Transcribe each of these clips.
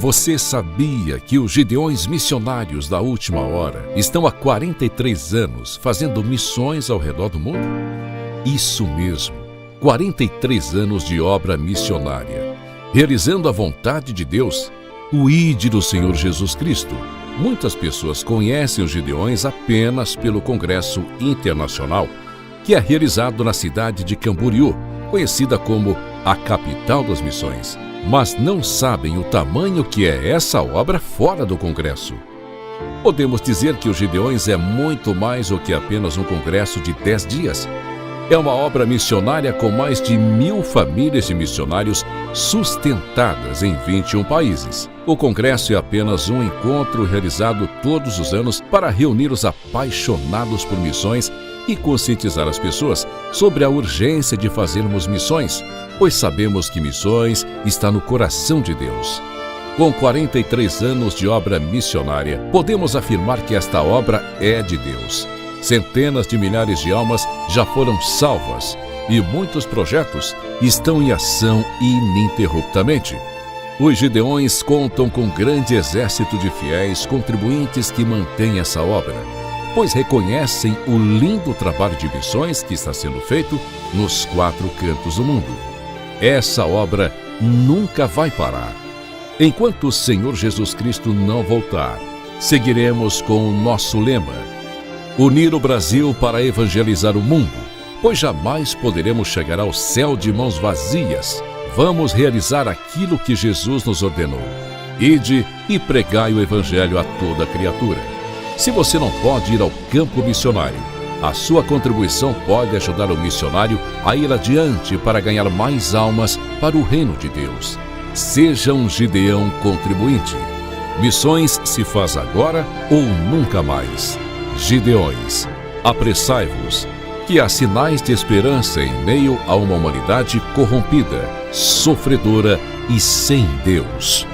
Você sabia que os Gideões missionários da última hora estão há 43 anos fazendo missões ao redor do mundo? Isso mesmo, 43 anos de obra missionária, realizando a vontade de Deus, o ID do Senhor Jesus Cristo. Muitas pessoas conhecem os Gideões apenas pelo Congresso Internacional, que é realizado na cidade de Camboriú, conhecida como a capital das missões. Mas não sabem o tamanho que é essa obra fora do Congresso. Podemos dizer que os Gideões é muito mais do que apenas um congresso de 10 dias. É uma obra missionária com mais de 1.000 famílias de missionários sustentadas em 21 países. O congresso é apenas um encontro realizado todos os anos para reunir os apaixonados por missões e conscientizar as pessoas sobre a urgência de fazermos missões, pois sabemos que missões está no coração de Deus. Com 43 anos de obra missionária, podemos afirmar que esta obra é de Deus. Centenas de milhares de almas já foram salvas e muitos projetos estão em ação ininterruptamente. Os Gideões contam com um grande exército de fiéis contribuintes que mantêm essa obra, pois reconhecem o lindo trabalho de missões que está sendo feito nos 4 cantos do mundo. Essa obra nunca vai parar. Enquanto o Senhor Jesus Cristo não voltar, seguiremos com o nosso lema: unir o Brasil para evangelizar o mundo, pois jamais poderemos chegar ao céu de mãos vazias. Vamos realizar aquilo que Jesus nos ordenou: ide e pregai o evangelho a toda criatura. Se você não pode ir ao campo missionário, a sua contribuição pode ajudar o missionário a ir adiante para ganhar mais almas para o reino de Deus. Seja um Gideão contribuinte. Missões se faz agora ou nunca mais. Gideões, apressai-vos, que há sinais de esperança em meio a uma humanidade corrompida, sofredora e sem Deus.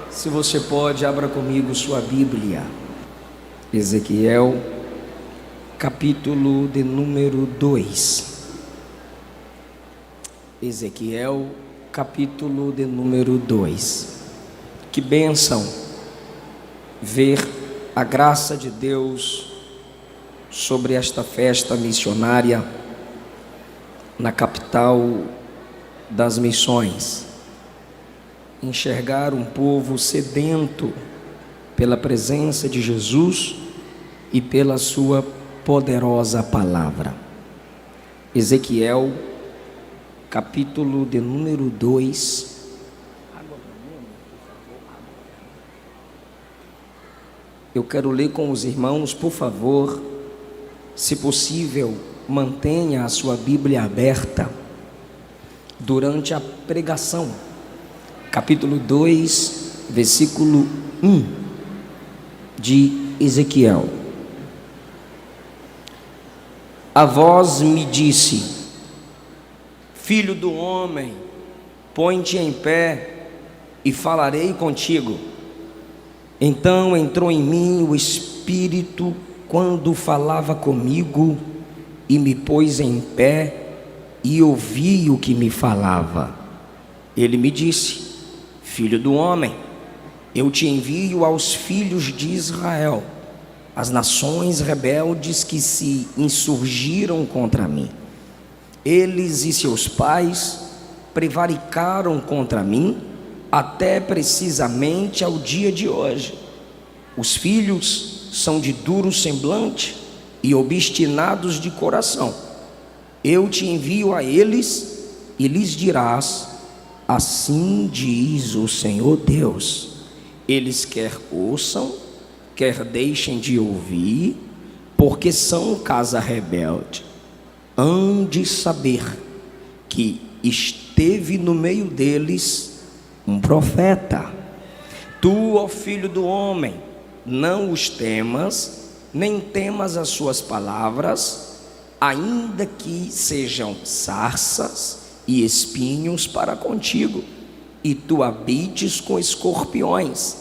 Se você pode, abra comigo sua Bíblia. Ezequiel, capítulo de número 2. Ezequiel, capítulo de número 2. Que bênção ver a graça de Deus sobre esta festa missionária na capital das missões. Enxergar um povo sedento pela presença de Jesus e pela sua poderosa palavra. Ezequiel, capítulo de número 2. Eu quero ler com os irmãos, por favor, se possível, mantenha a sua Bíblia aberta durante a pregação. Capítulo 2, versículo 1 de Ezequiel. A voz me disse: filho do homem, põe-te em pé e falarei contigo. Então entrou em mim o Espírito quando falava comigo e me pôs em pé e ouvi o que me falava. Ele me disse: filho do homem, eu te envio aos filhos de Israel, as nações rebeldes que se insurgiram contra mim. Eles e seus pais prevaricaram contra mim até precisamente ao dia de hoje. Os filhos são de duro semblante e obstinados de coração. Eu te envio a eles e lhes dirás: assim diz o Senhor Deus, eles quer ouçam, quer deixem de ouvir, porque são casa rebelde. Hão de saber que esteve no meio deles um profeta. Tu, ó filho do homem, não os temas, nem temas as suas palavras, ainda que sejam sarças e espinhos para contigo, e tu habites com escorpiões.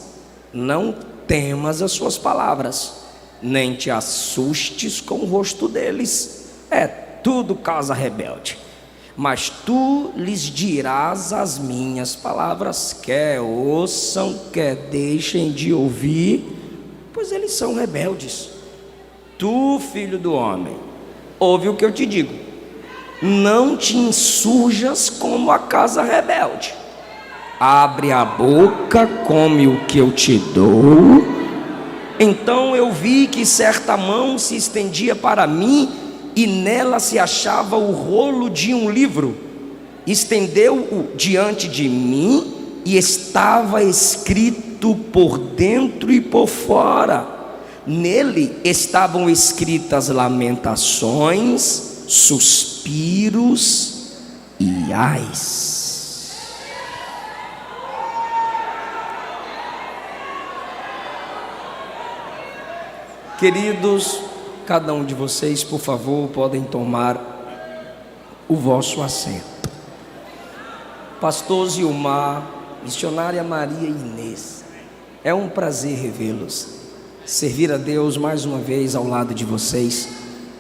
Não temas as suas palavras, nem te assustes com o rosto deles. É tudo casa rebelde. Mas tu lhes dirás as minhas palavras, quer ouçam, quer deixem de ouvir, pois eles são rebeldes. Tu, filho do homem, ouve o que eu te digo: não te insurjas como a casa rebelde. Abre a boca, come o que eu te dou. Então eu vi que certa mão se estendia para mim, e nela se achava o rolo de um livro. Estendeu-o diante de mim, e estava escrito por dentro e por fora. Nele estavam escritas lamentações, suspiros e ais. Queridos, cada um de vocês, por favor, podem tomar o vosso assento. Pastor Zilmar, missionária Maria Inês, é um prazer revê-los. Servir a Deus mais uma vez ao lado de vocês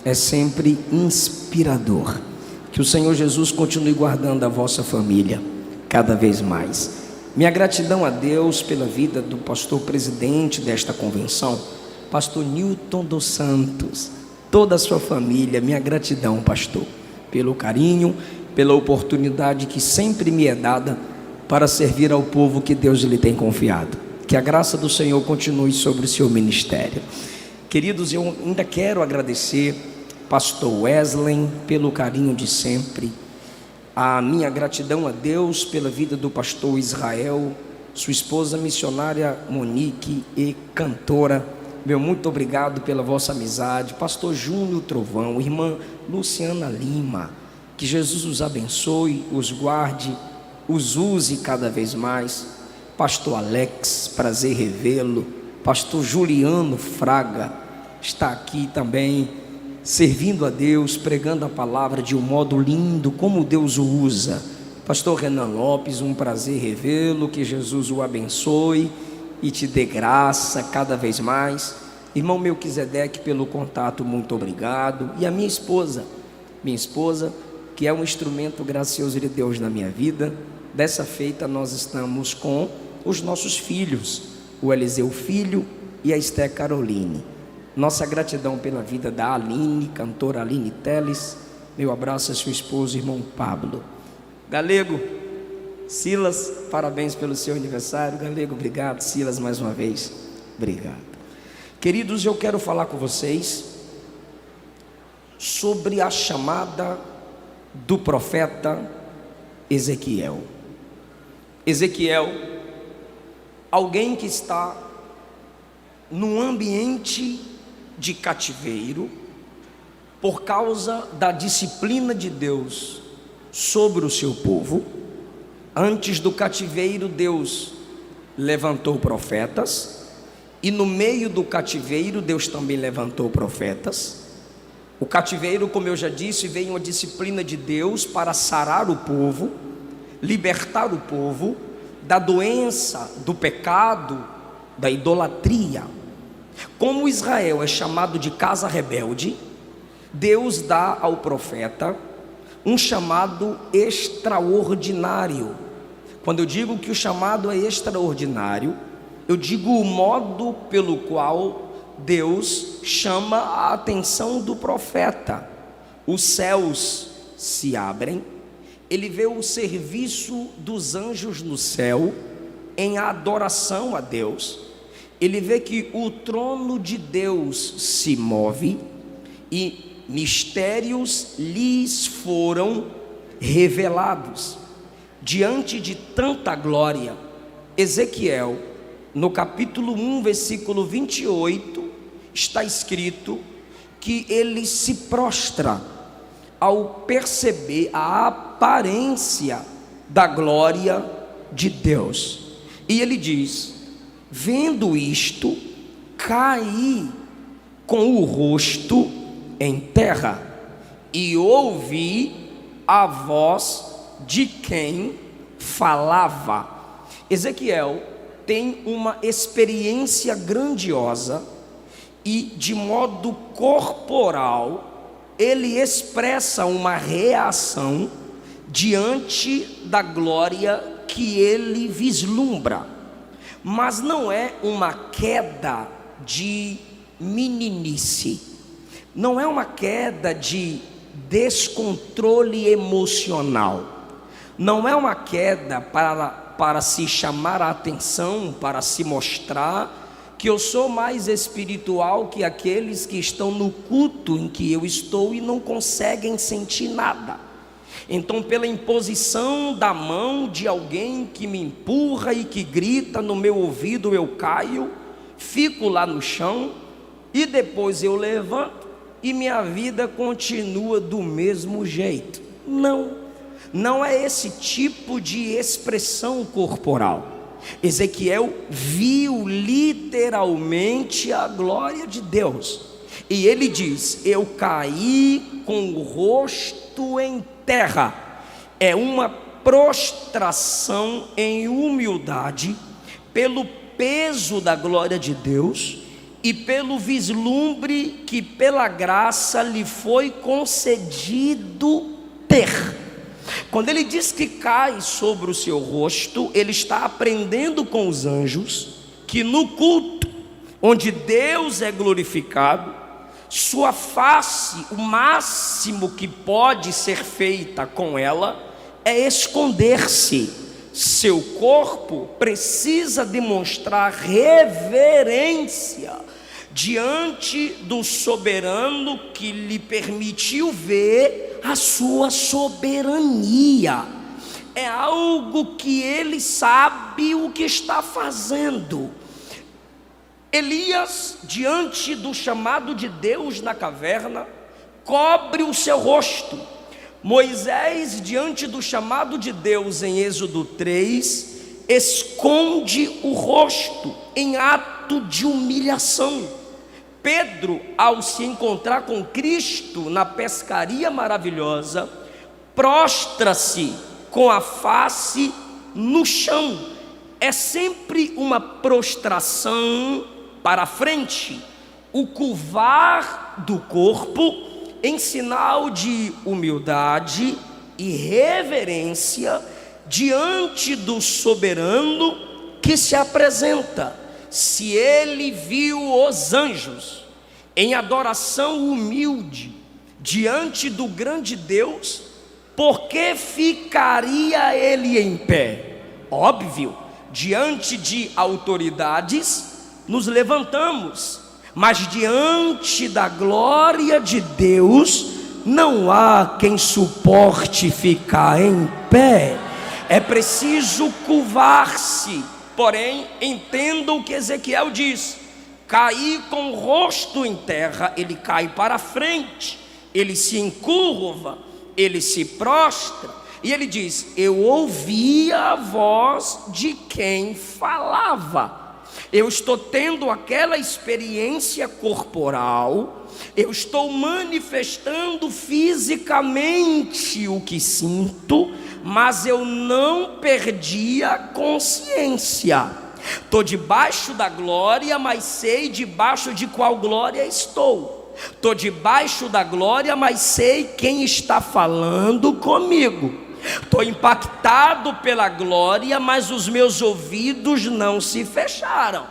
é sempre inspirador. Que o Senhor Jesus continue guardando a vossa família cada vez mais. Minha gratidão a Deus pela vida do pastor presidente desta convenção, pastor Newton dos Santos, toda a sua família. Minha gratidão, pastor, pelo carinho, pela oportunidade que sempre me é dada para servir ao povo que Deus lhe tem confiado. Que a graça do Senhor continue sobre o seu ministério. Queridos, eu ainda quero agradecer pastor Wesley pelo carinho de sempre. A minha gratidão a Deus pela vida do pastor Israel, sua esposa missionária Monique e cantora. Meu muito obrigado pela vossa amizade. Pastor Júnior Trovão, irmã Luciana Lima, que Jesus os abençoe, os guarde, os use cada vez mais. Pastor Alex, prazer revê-lo. Pastor Juliano Fraga está aqui também, servindo a Deus, pregando a palavra de um modo lindo, como Deus o usa. Pastor Renan Lopes, um prazer revê-lo, que Jesus o abençoe e te dê graça cada vez mais. Irmão Melquisedeque, pelo contato, muito obrigado. E a minha esposa, que é um instrumento gracioso de Deus na minha vida. Dessa feita nós estamos com os nossos filhos, o Eliseu Filho e a Esté Caroline. Nossa gratidão pela vida da Aline, cantora Aline Teles. Meu abraço a sua esposa, irmão Pablo. Galego, Silas, parabéns pelo seu aniversário. Galego, obrigado. Silas, mais uma vez, obrigado. Queridos, eu quero falar com vocês sobre a chamada do profeta Ezequiel. Ezequiel, alguém que está num ambiente de cativeiro por causa da disciplina de Deus sobre o seu povo. Antes do cativeiro, Deus levantou profetas, e no meio do cativeiro, Deus também levantou profetas. O cativeiro, como eu já disse, veio uma disciplina de Deus para sarar o povo, libertar o povo da doença, do pecado, da idolatria. Como Israel é chamado de casa rebelde, Deus dá ao profeta um chamado extraordinário. Quando eu digo que o chamado é extraordinário, eu digo o modo pelo qual Deus chama a atenção do profeta. Os céus se abrem, ele vê o serviço dos anjos no céu em adoração a Deus. Ele vê que o trono de Deus se move e mistérios lhes foram revelados. Diante de tanta glória, Ezequiel no capítulo 1, versículo 28, está escrito que ele se prostra ao perceber a aparência da glória de Deus. E ele diz: vendo isto, caí com o rosto em terra e ouvi a voz de quem falava. Ezequiel tem uma experiência grandiosa e, de modo corporal, ele expressa uma reação diante da glória que ele vislumbra. Mas não é uma queda de meninice, não é uma queda de descontrole emocional, não é uma queda para se chamar a atenção, para se mostrar que eu sou mais espiritual que aqueles que estão no culto em que eu estou e não conseguem sentir nada. Então, pela imposição da mão de alguém que me empurra e que grita no meu ouvido, eu caio, fico lá no chão e depois eu levanto e minha vida continua do mesmo jeito. Não é esse tipo de expressão corporal. Ezequiel viu literalmente a glória de Deus, e ele diz: eu caí com o rosto em terra. É uma prostração em humildade pelo peso da glória de Deus e pelo vislumbre que pela graça lhe foi concedido ter. Quando ele diz que cai sobre o seu rosto, ele está aprendendo com os anjos que no culto, onde Deus é glorificado, sua face, o máximo que pode ser feita com ela é esconder-se. Seu corpo precisa demonstrar reverência diante do soberano que lhe permitiu ver a sua soberania. É algo que ele sabe o que está fazendo. Elias, diante do chamado de Deus na caverna, cobre o seu rosto. Moisés, diante do chamado de Deus em Êxodo 3, esconde o rosto em ato de humilhação. Pedro, ao se encontrar com Cristo na pescaria maravilhosa, prostra-se com a face no chão. É sempre uma prostração para frente, o curvar do corpo em sinal de humildade e reverência diante do soberano que se apresenta. Se ele viu os anjos em adoração humilde diante do grande Deus, por que ficaria ele em pé? Óbvio, diante de autoridades nos levantamos, mas diante da glória de Deus não há quem suporte ficar em pé. É preciso curvar-se. Porém, entenda o que Ezequiel diz: cair com o rosto em terra. Ele cai para frente, ele se encurva, ele se prostra, e ele diz: eu ouvi a voz de quem falava. Eu estou tendo aquela experiência corporal, eu estou manifestando fisicamente o que sinto, mas eu não perdi a consciência. Estou debaixo da glória, mas sei debaixo de qual glória estou. Estou debaixo da glória, mas sei quem está falando comigo. Estou impactado pela glória, mas os meus ouvidos não se fecharam.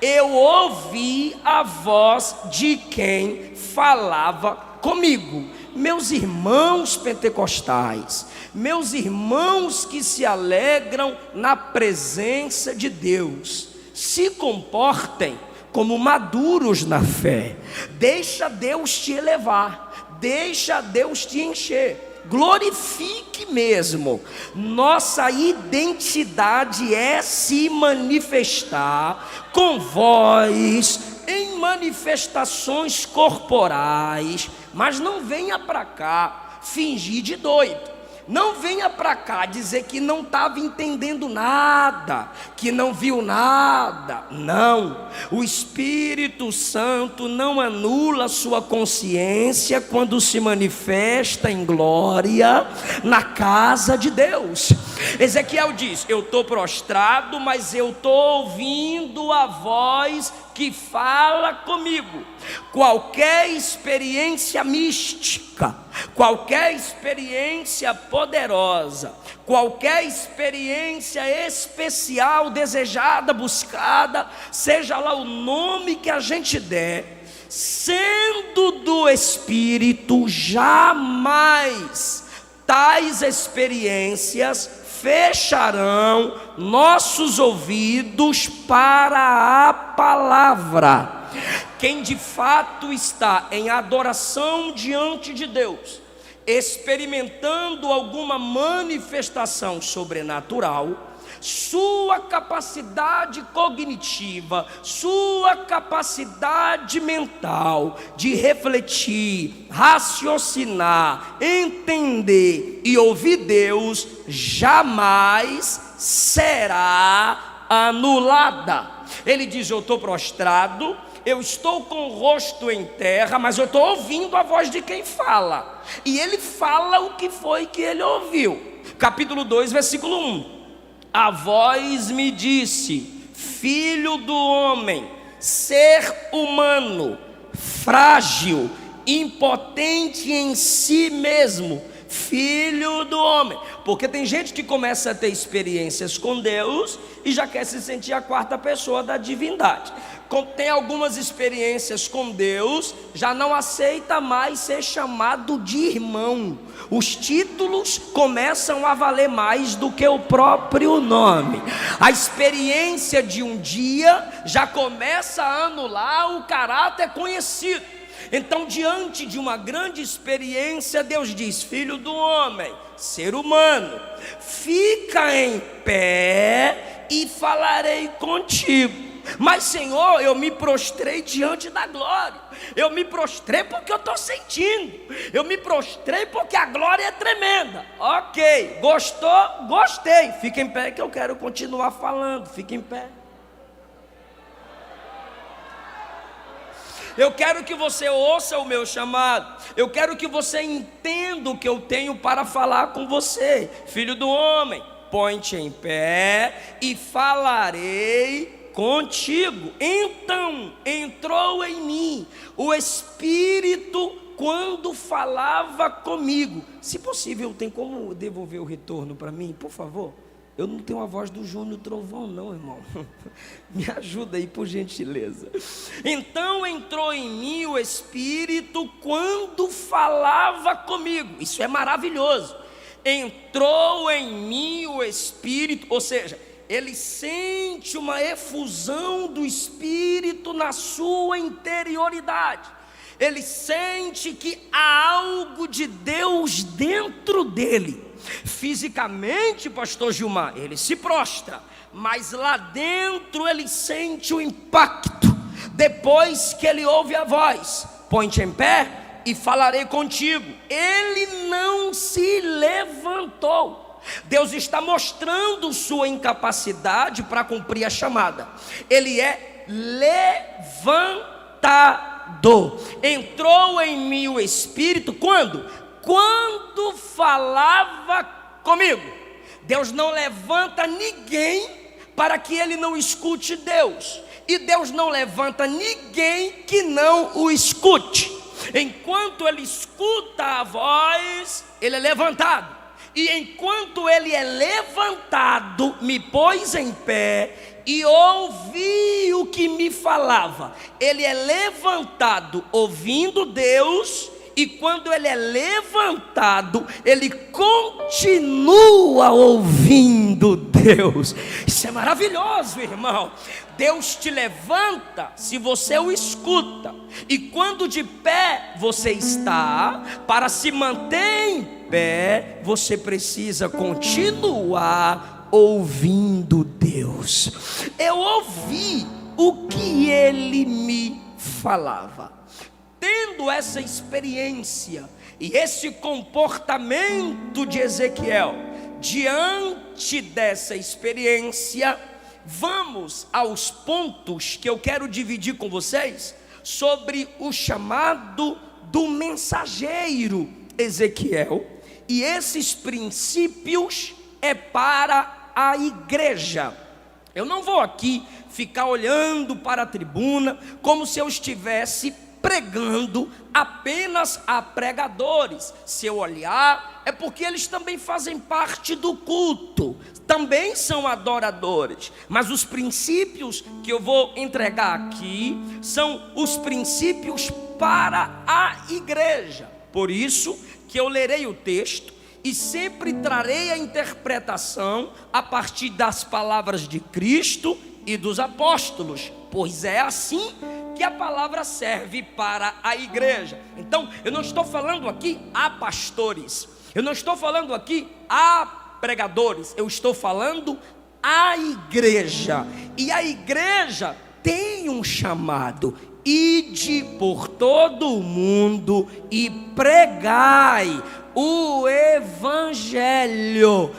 Eu ouvi a voz de quem falava comigo. Meus irmãos pentecostais, meus irmãos que se alegram na presença de Deus, se comportem como maduros na fé. Deixa Deus te elevar, deixa Deus te encher. glorifique mesmo. Nossa identidade é se manifestar com voz, em manifestações corporais. Mas não venha para cá fingir de doido. Não venha para cá dizer que não estava entendendo nada, que não viu nada. Não, o Espírito Santo não anula sua consciência quando se manifesta em glória na casa de Deus. Ezequiel diz: eu estou prostrado, mas eu estou ouvindo a voz que fala comigo. Qualquer experiência mística, qualquer experiência poderosa, qualquer experiência especial, desejada, buscada, seja lá o nome que a gente der, sendo do Espírito, jamais tais experiências fecharão nossos ouvidos para a palavra. Quem de fato está em adoração diante de Deus, experimentando alguma manifestação sobrenatural, sua capacidade cognitiva, sua capacidade mental de refletir, raciocinar, entender e ouvir Deus, jamais será anulada. Ele diz: eu estou prostrado, eu estou com o rosto em terra, mas eu estou ouvindo a voz de quem fala. E ele fala o que foi que ele ouviu. Capítulo 2, versículo 1. A voz me disse: filho do homem, ser humano, frágil, impotente em si mesmo, filho do homem. Porque tem gente que começa a ter experiências com Deus e já quer se sentir a quarta pessoa da divindade. Tem algumas experiências com Deus, já não aceita mais ser chamado de irmão. Os títulos começam a valer mais do que o próprio nome. A experiência de um dia já começa a anular o caráter conhecido. Então, diante de uma grande experiência, Deus diz: filho do homem, ser humano, fica em pé e falarei contigo. Mas, Senhor, eu me prostrei diante da glória. Eu me prostrei porque eu estou sentindo. Eu me prostrei porque a glória é tremenda. Ok, gostou? Gostei. Fica em pé que eu quero continuar falando. Fica em pé. Eu quero que você ouça o meu chamado. Eu quero que você entenda o que eu tenho para falar com você. Filho do homem, põe-te em pé e falarei contigo. Então entrou em mim o Espírito quando falava comigo. Se possível, tem como devolver o retorno para mim, por favor? Eu não tenho a voz do Júnior Trovão não, irmão. Me ajuda aí, por gentileza. Então entrou em mim o Espírito quando falava comigo. Isso é maravilhoso. Entrou em mim o Espírito, ou seja, ele sente uma efusão do Espírito na sua interioridade. Ele sente que há algo de Deus dentro dele. Fisicamente, pastor Gilmar, ele se prostra, mas lá dentro ele sente o impacto. Depois que ele ouve a voz: põe-te em pé e falarei contigo. Ele não se levantou. Deus está mostrando sua incapacidade para cumprir a chamada. Ele é levantado. Entrou em mim o Espírito quando? Quando falava comigo. Deus não levanta ninguém para que ele não escute Deus. E Deus não levanta ninguém que não o escute. Enquanto ele escuta a voz, ele é levantado. E enquanto ele é levantado, me pôs em pé e ouvi o que me falava. Ele é levantado ouvindo Deus e quando ele é levantado, ele continua ouvindo Deus. Isso é maravilhoso, irmão. Deus te levanta se você o escuta, e quando de pé você está, para se manter em pé, você precisa continuar ouvindo Deus. Eu ouvi o que ele me falava. Tendo essa experiência e esse comportamento de Ezequiel, diante dessa experiência, vamos aos pontos que eu quero dividir com vocês sobre o chamado do mensageiro Ezequiel. E esses princípios é para a igreja. Eu não vou aqui ficar olhando para a tribuna como se eu estivesse pregando apenas a pregadores. Se eu olhar, é porque eles também fazem parte do culto, também são adoradores. Mas os princípios que eu vou entregar aqui são os princípios para a igreja. Por isso que eu lerei o texto e sempre trarei a interpretação a partir das palavras de Cristo e dos apóstolos, pois é assim que a palavra serve para a igreja. Então, eu não estou falando aqui a pastores, eu não estou falando aqui a pregadores, eu estou falando a igreja. E a igreja tem um chamado: ide por todo o mundo e pregai o evangelho.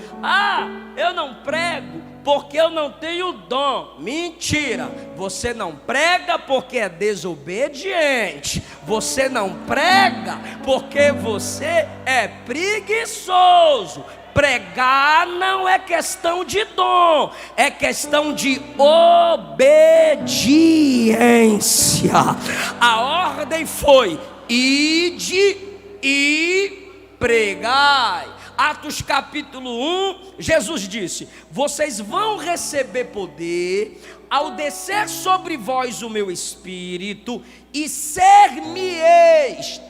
Eu não prego porque eu não tenho dom. Mentira. Você não prega porque é desobediente. Você não prega porque você é preguiçoso. Pregar não é questão de dom, é questão de obediência. A ordem foi: ide e pregai. Atos capítulo 1, Jesus disse: vocês vão receber poder ao descer sobre vós o meu espírito, e ser-me-eis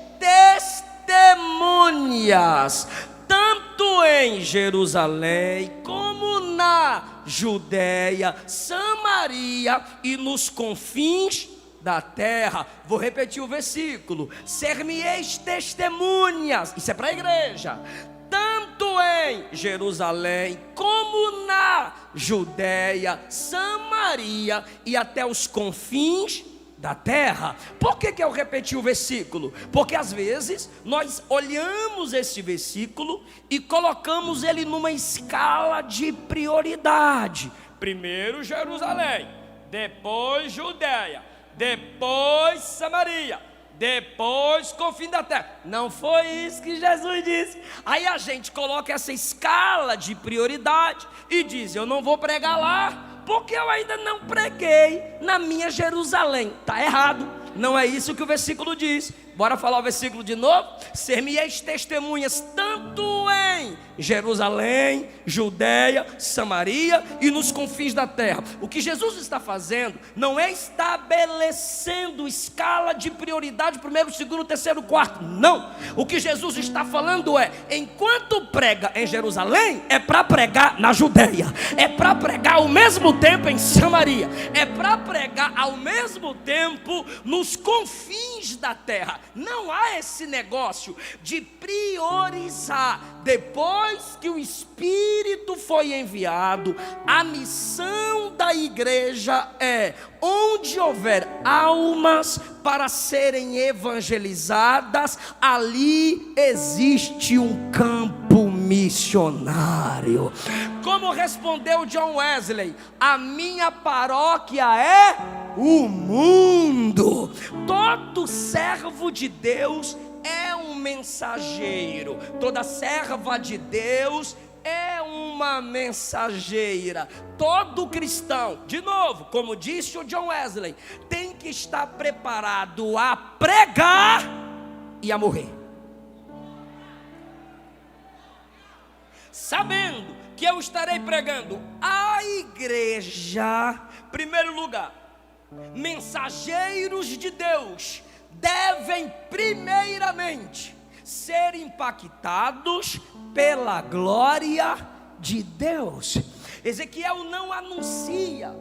testemunhas, tanto em Jerusalém como na Judéia, Samaria e nos confins da terra. Vou repetir o versículo: ser-me-eis testemunhas. Isso é para a igreja. Tanto em Jerusalém como na Judéia, Samaria e até os confins da terra. Por que eu repeti o versículo? Porque às vezes nós olhamos esse versículo e colocamos ele numa escala de prioridade. Primeiro Jerusalém, depois Judéia, depois Samaria, depois confim da terra. Não foi isso que Jesus disse. Aí a gente coloca essa escala de prioridade e diz: eu não vou pregar lá porque eu ainda não preguei na minha Jerusalém. Está errado, não é isso que o versículo diz. Bora falar o versículo de novo? Ser-me-eis testemunhas tanto em Jerusalém, Judéia, Samaria e nos confins da terra. O que Jesus está fazendo não é estabelecendo escala de prioridade, primeiro, segundo, terceiro, quarto. Não. O que Jesus está falando é: enquanto prega em Jerusalém, é para pregar na Judéia, é para pregar ao mesmo tempo em Samaria, é para pregar ao mesmo tempo nos confins da terra. Não há esse negócio de priorizar. Depois que o Espírito foi enviado, a missão da igreja é: onde houver almas para serem evangelizadas, ali existe um campo missionário. Como respondeu John Wesley: a minha paróquia é o mundo. Todo servo de Deus é um mensageiro, toda serva de Deus é uma mensageira. Todo cristão, de novo, como disse o John Wesley, tem que estar preparado a pregar e a morrer, sabendo que eu estarei pregando a igreja. Primeiro lugar, mensageiros de Deus devem primeiramente ser impactados pela glória de Deus. Ezequiel não anuncia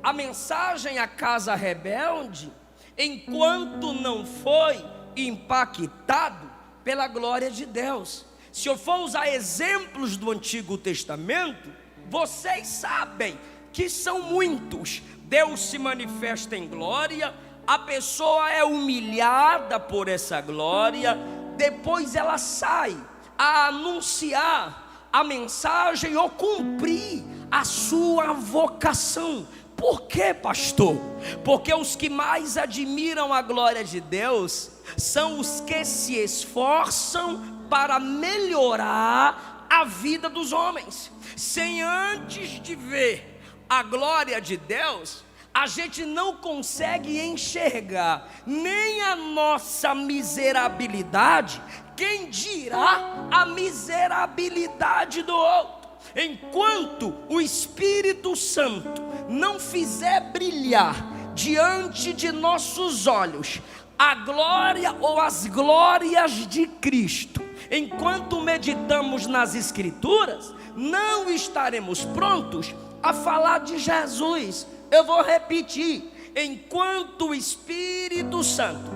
a mensagem à casa rebelde enquanto não foi impactado pela glória de Deus. Se eu for usar exemplos do Antigo Testamento, vocês sabem que são muitos. Deus se manifesta em glória, a pessoa é humilhada por essa glória, depois ela sai a anunciar a mensagem ou cumprir a sua vocação. Por quê, pastor? Porque os que mais admiram a glória de Deus são os que se esforçam para melhorar a vida dos homens. Sem antes de ver a glória de Deus, a gente não consegue enxergar nem a nossa miserabilidade, quem dirá a miserabilidade do outro. Enquanto o Espírito Santo não fizer brilhar diante de nossos olhos a glória ou as glórias de Cristo, enquanto meditamos nas Escrituras, não estaremos prontos a falar de Jesus. Eu vou repetir: enquanto o Espírito Santo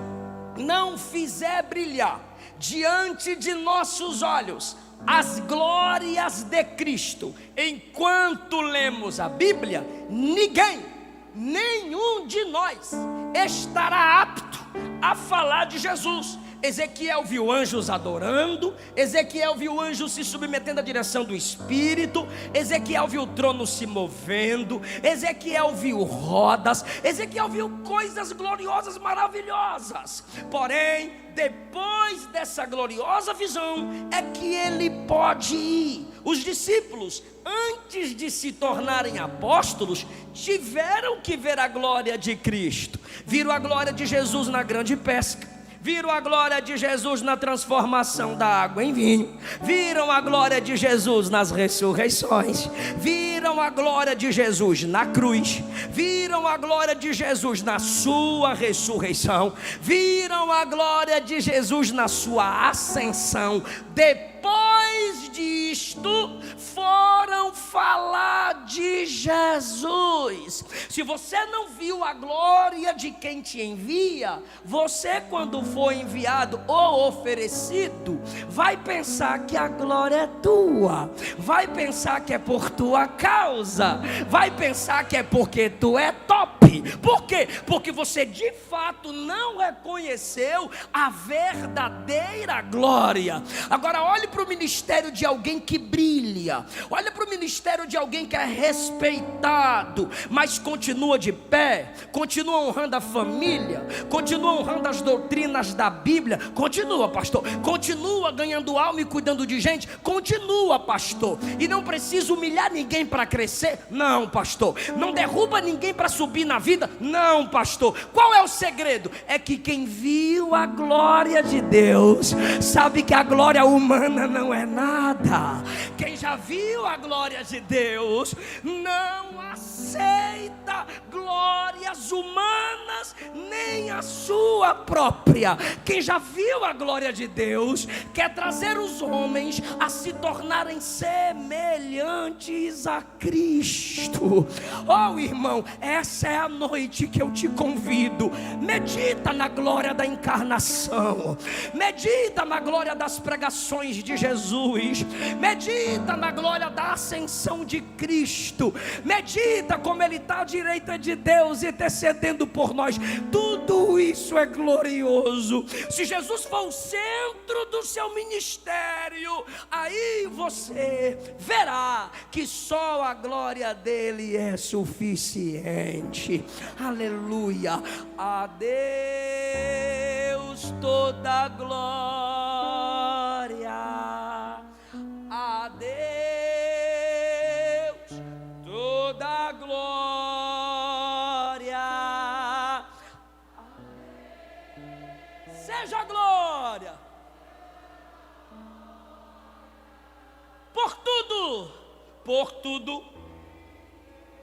não fizer brilhar diante de nossos olhos as glórias de Cristo, enquanto lemos a Bíblia, nenhum de nós estará apto a falar de Jesus. Ezequiel viu anjos adorando, Ezequiel viu anjos se submetendo à direção do Espírito, Ezequiel viu o trono se movendo, Ezequiel viu rodas, Ezequiel viu coisas gloriosas, maravilhosas. Porém, depois dessa gloriosa visão, é que ele pode ir. Os discípulos, antes de se tornarem apóstolos, tiveram que ver a glória de Cristo. Viram a glória de Jesus na grande pesca, viram a glória de Jesus na transformação da água em vinho, viram a glória de Jesus nas ressurreições, viram a glória de Jesus na cruz, viram a glória de Jesus na sua ressurreição, viram a glória de Jesus na sua ascensão. Depois disto, foram falar de Jesus. Se você não viu a glória de quem te envia, você, quando for enviado ou oferecido, vai pensar que a glória é tua, vai pensar que é por tua causa, vai pensar que é porque tu é top. Por quê? Porque você de fato não reconheceu a verdadeira glória. Agora olhe para o ministério de alguém que brilha, olha para o ministério de alguém que é respeitado, mas continua de pé, continua honrando a família, continua honrando as doutrinas da Bíblia. Continua, pastor, continua ganhando alma e cuidando de gente. Continua, pastor, e não precisa humilhar ninguém para crescer. Não, pastor, não derruba ninguém para subir na vida. Não, pastor. Qual é o segredo? É que quem viu a glória de Deus sabe que a glória humana não é nada. Quem já viu a glória de Deus não aceita glórias humanas, nem a sua própria. Quem já viu a glória de Deus quer trazer os homens a se tornarem semelhantes a Cristo. Oh, irmão, essa é a noite que eu te convido. Medita na glória da encarnação, medita na glória das pregações de Jesus, medita na glória da ascensão de Cristo, medita como Ele está à direita de Deus intercedendo por nós. Tudo isso é glorioso. Se Jesus for o centro do seu ministério, aí você verá que só a glória dele é suficiente. Aleluia. A Deus toda a glória, a Deus toda a glória, seja a glória por tudo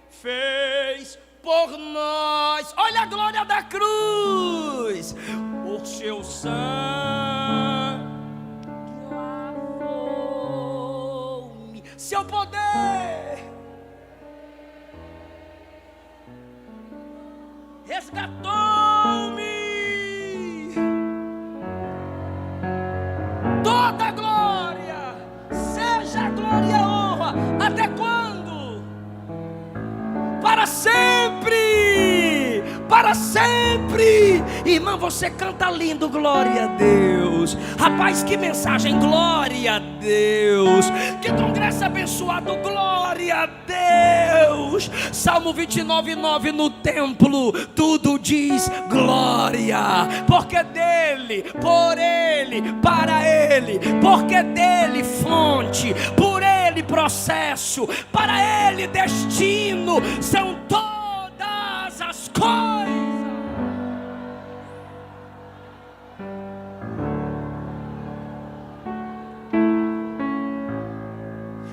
fez por nós. Olha a glória da cruz. Por teu sangue lavou-me, seu poder resgatou-me. Toda glória, seja glória e honra, até quando? Para sempre, para sempre. Irmã, você canta lindo, glória a Deus. Rapaz, que mensagem, glória a Deus. Que congresso abençoado, glória a Deus. Salmo 29:9, no templo tudo diz glória, porque dele, por ele, para ele, porque dele fonte, por ele processo, para ele destino, são todas as coisas.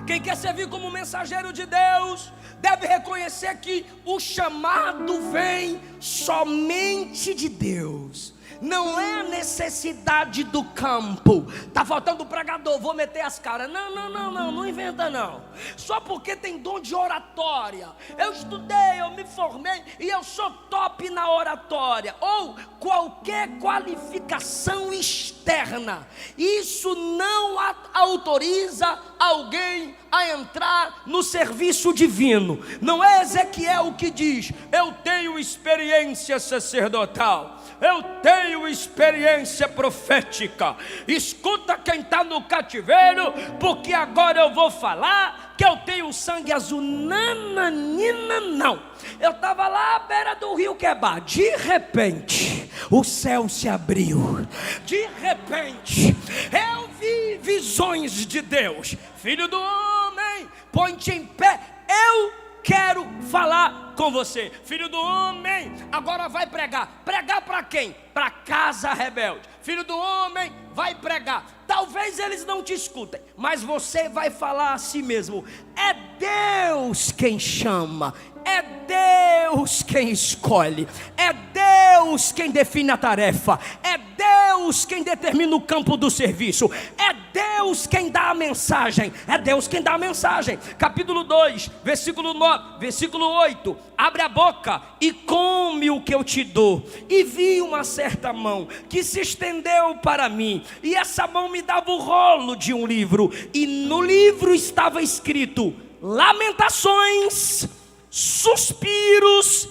Quem quer servir como mensageiro de Deus deve reconhecer que o chamado vem somente de Deus. Não é a necessidade do campo. Está faltando pregador, vou meter as caras. Não inventa não. Só porque tem dom de oratória. Eu estudei, eu me formei e eu sou top na oratória. Ou qualquer qualificação externa. Isso não autoriza alguém a entrar no serviço divino. Não é Ezequiel que diz: eu tenho experiência sacerdotal, eu tenho experiência profética. Escuta quem está no cativeiro, porque agora eu vou falar que eu tenho sangue azul. Nananina, não. Eu estava lá à beira do rio Quebar. De repente, o céu se abriu. De repente, eu vi visões de Deus. Filho do homem, põe-te em pé. Eu quero falar com você. Filho do homem, agora vai pregar. Pregar para quem? Para casa rebelde. Filho do homem, vai pregar. Talvez eles não te escutem, mas você vai falar a si mesmo. É Deus quem chama, é Deus quem escolhe, é Deus quem define a tarefa, é Deus quem determina o campo do serviço, é Deus quem dá a mensagem, é Deus quem dá a mensagem. Capítulo 2, versículo 9, versículo 8: abre a boca e come o que eu te dou. E vi uma certa mão que se estendeu para mim, e essa mão me dava o rolo de um livro, e no livro estava escrito lamentações, suspiros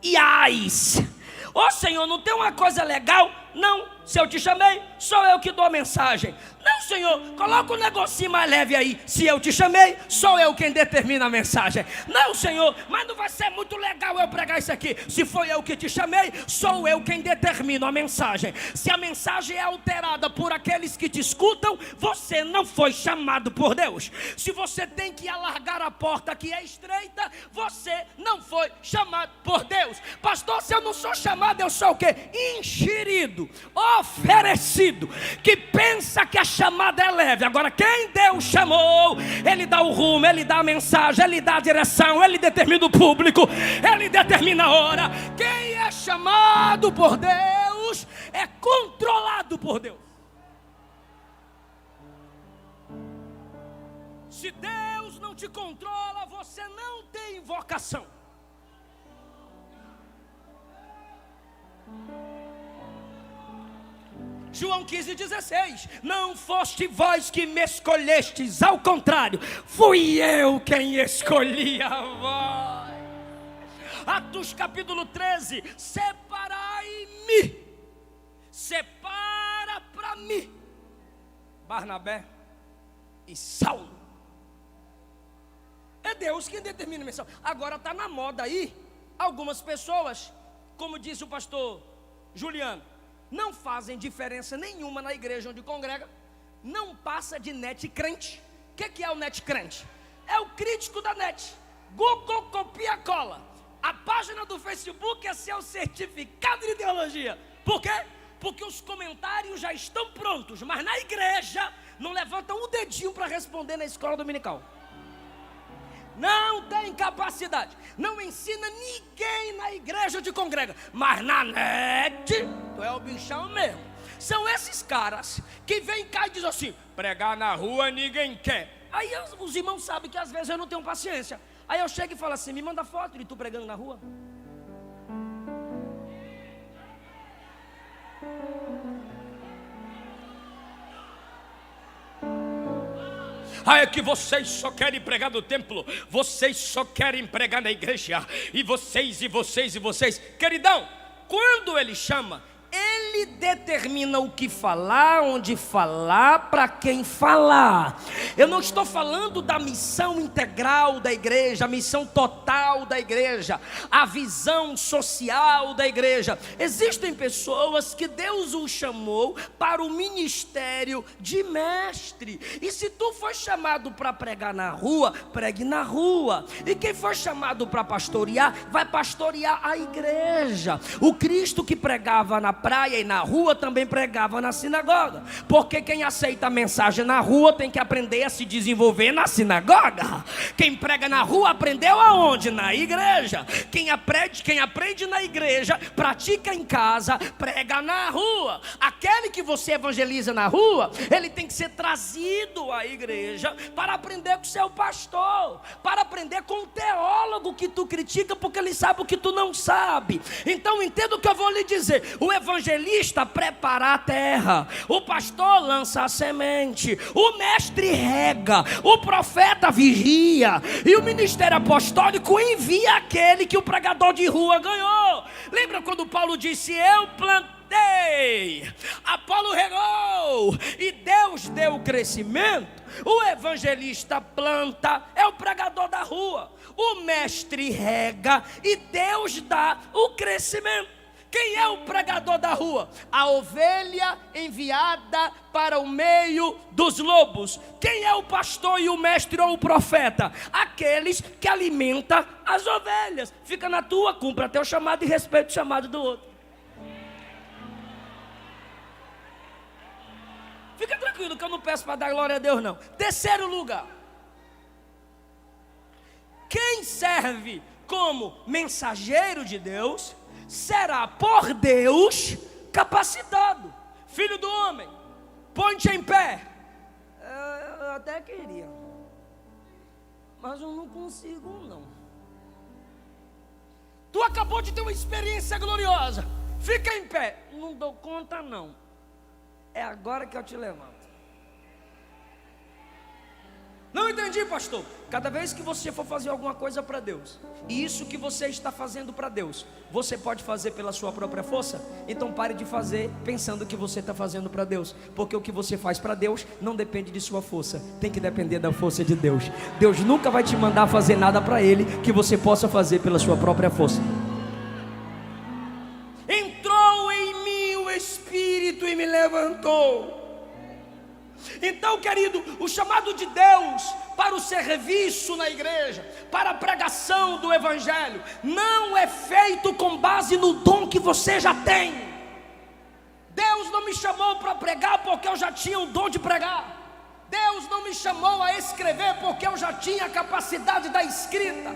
e ais. Ô Senhor, não tem uma coisa legal? Não, se eu te chamei, sou eu que dou a mensagem. Não, Senhor, coloca um negocinho mais leve aí. Se eu te chamei, sou eu quem determina a mensagem. Não, Senhor, mas não vai ser muito legal eu pregar isso aqui. Se foi eu que te chamei, sou eu quem determina a mensagem. Se a mensagem é alterada por aqueles que te escutam, você não foi chamado por Deus. Se você tem que alargar a porta que é estreita, você não foi chamado por Deus. Pastor, se eu não sou chamado, eu sou o quê? Enxerido, oferecido, que pensa que a chamada é leve. Agora quem Deus chamou, Ele dá o rumo, Ele dá a mensagem, Ele dá a direção, Ele determina o público, Ele determina a hora. Quem é chamado por Deus é controlado por Deus. Se Deus não te controla, você não tem vocação. João 15,16: não foste vós que me escolhestes, ao contrário, fui eu quem escolhi a vós. Atos capítulo 13: separai-me, separa para mim Barnabé e Saulo. É Deus quem determina a missão. Agora está na moda aí, algumas pessoas, como disse o pastor Juliano, não fazem diferença nenhuma na igreja onde congrega, não passa de net crente. O que é o net crente? É o crítico da net. Google copia cola. A página do Facebook é seu certificado de ideologia. Por quê? Porque os comentários já estão prontos, mas na igreja não levantam um dedinho para responder na escola dominical. não tem capacidade, não ensina ninguém na igreja de congrega, mas na net, tu é o bichão mesmo. São esses caras que vêm cá e dizem assim: pregar na rua ninguém quer. Aí os irmãos sabem que às vezes eu não tenho paciência. Aí eu chego e falo assim: me manda foto de tu pregando na rua. Ah, é que vocês só querem pregar no templo, vocês só querem pregar na igreja, e vocês. Queridão, quando ele chama, ele determina o que falar, onde falar, para quem falar. Eu não estou falando da missão integral da igreja, a missão total da igreja, a visão social da igreja. Existem pessoas que Deus os chamou para o ministério de mestre. E se tu for chamado para pregar na rua, pregue na rua. E quem for chamado para pastorear, vai pastorear a igreja. O Cristo que pregava na praia e na rua também pregava na sinagoga, porque quem aceita a mensagem na rua tem que aprender a se desenvolver na sinagoga. Quem prega na rua aprendeu aonde? Na igreja. Quem aprende na igreja, pratica em casa, prega na rua. Aquele que você evangeliza na rua, ele tem que ser trazido à igreja para aprender com o seu pastor, para aprender com o teólogo que tu critica, porque ele sabe o que tu não sabe. Então entenda o que eu vou lhe dizer: o evangelista prepara a terra, o pastor lança a semente, o mestre rega, o profeta vigia, e o ministério apostólico envia aquele que o pregador de rua ganhou. Lembra quando Paulo disse: eu plantei, Apolo regou e Deus deu o crescimento? O evangelista planta, é o pregador da rua, o mestre rega e Deus dá o crescimento. Quem é o pregador da rua? A ovelha enviada para o meio dos lobos. Quem é o pastor e o mestre ou o profeta? Aqueles que alimentam as ovelhas. Fica na tua, cumpra teu chamado e respeita o chamado do outro. Fica tranquilo que eu não peço para dar glória a Deus não. Terceiro lugar, quem serve como mensageiro de Deus será por Deus capacitado. Filho do homem, põe-te em pé. Eu até queria, mas eu não consigo não. Tu acabou de ter uma experiência gloriosa, fica em pé. Não dou conta não. É agora que eu te levanto. Não entendi, pastor. Cada vez que você for fazer alguma coisa para Deus, e isso que você está fazendo para Deus, você pode fazer pela sua própria força, então pare de fazer pensando que você está fazendo para Deus, porque o que você faz para Deus não depende de sua força, tem que depender da força de Deus. Deus nunca vai te mandar fazer nada para Ele que você possa fazer pela sua própria força. Entrou em mim o Espírito e me levantou. Então, querido, o chamado de Deus para o serviço na igreja, para a pregação do evangelho, não é feito com base no dom que você já tem. Deus não me chamou para pregar porque eu já tinha o dom de pregar. Deus não me chamou a escrever porque eu já tinha a capacidade da escrita.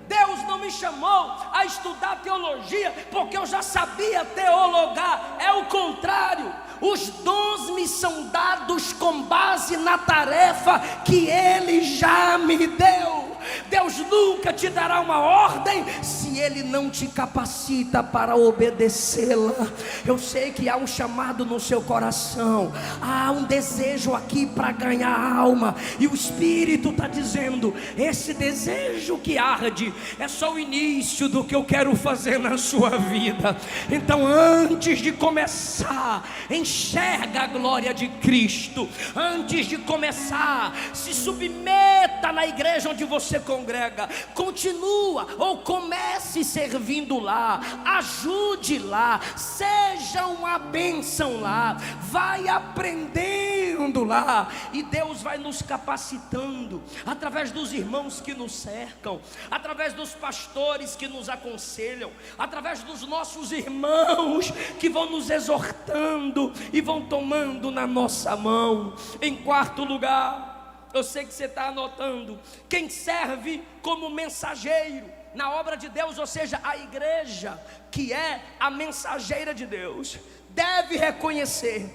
Deus não me chamou a estudar teologia porque eu já sabia teologar. É o contrário. Os dons me são dados com base na tarefa que Ele já me deu. Deus nunca te dará uma ordem se Ele não te capacita para obedecê-la. Eu sei que há um chamado no seu coração, há um desejo aqui para ganhar alma, e o Espírito está dizendo: esse desejo que arde é só o início do que eu quero fazer na sua vida. Então, antes de começar, enxerga a glória de Cristo. Antes de começar, se submeta na igreja onde você congrega. Continua ou comece servindo lá, ajude lá, seja uma bênção lá, vai aprendendo lá, e Deus vai nos capacitando através dos irmãos que nos cercam, através dos pastores que nos aconselham, através dos nossos irmãos que vão nos exortando e vão tomando na nossa mão. Em quarto lugar, Eu sei que você está anotando. Quem serve como mensageiro na obra de Deus, ou seja, a igreja, que é a mensageira de Deus, deve reconhecer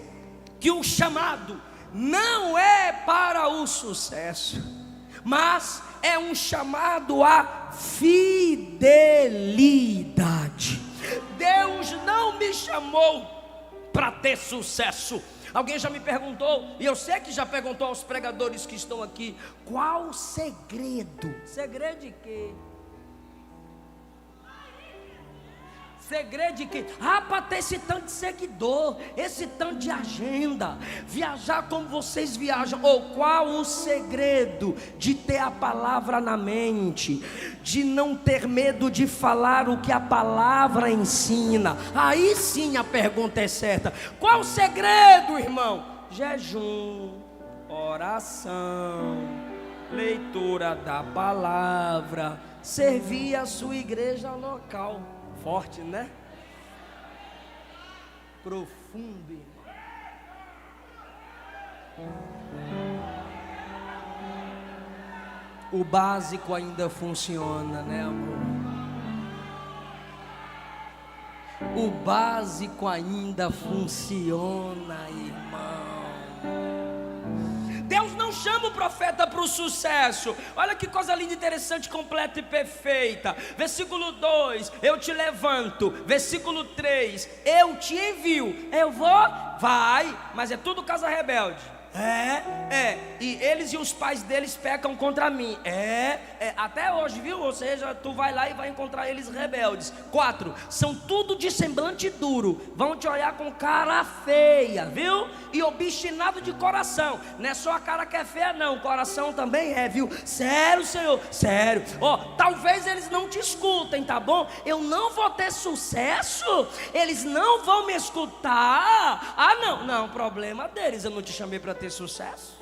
que o chamado não é para o sucesso, mas é um chamado à fidelidade. Deus não me chamou para ter sucesso. Alguém já me perguntou, e eu sei que já perguntou aos pregadores que estão aqui, qual o segredo? Segredo de quê? Segredo de quê? Para ter esse tanto de seguidor, esse tanto de agenda, viajar como vocês viajam. Ou qual o segredo de ter a palavra na mente, de não ter medo de falar o que a palavra ensina? Aí sim a pergunta é certa. Qual o segredo, irmão? Jejum, oração, leitura da palavra, servir a sua igreja local. Forte, né? Profundo, irmão. O básico ainda funciona, né, amor? O básico ainda funciona, irmão. Deus não chama o profeta para o sucesso. Olha que coisa linda, interessante, completa e perfeita. Versículo 2, eu te levanto. Versículo 3, eu te envio. Eu vou? Vai, mas é tudo casa rebelde. E eles e os pais deles pecam contra mim. Até hoje, viu? Ou seja, tu vai lá e vai encontrar eles rebeldes. 4, são tudo de semblante duro, vão te olhar com cara feia, viu? E obstinado de coração. Não é só a cara que é feia não, o coração também é, viu? Sério, Senhor, sério. Talvez eles não te escutem, tá bom? Eu não vou ter sucesso, eles não vão me escutar. Não, problema deles, eu não te chamei para ter sucesso.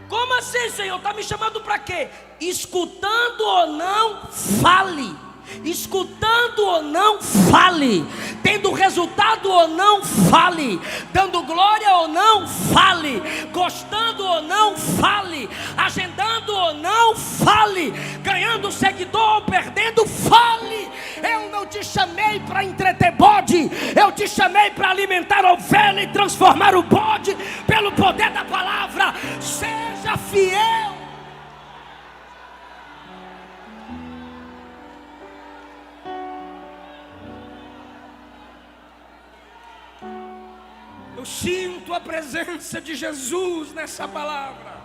Como assim, Senhor? Está me chamando para quê? Escutando ou não, fale. Escutando ou não, fale. Tendo resultado ou não, fale. Dando glória ou não, fale. Gostando ou não, fale. Agendando ou não, fale. Ganhando seguidor ou perdendo, fale. Eu não te chamei para entreter bode, eu te chamei para alimentar a ovelha e transformar o bode pelo poder da palavra. Seja fiel. Eu sinto a presença de Jesus nessa palavra.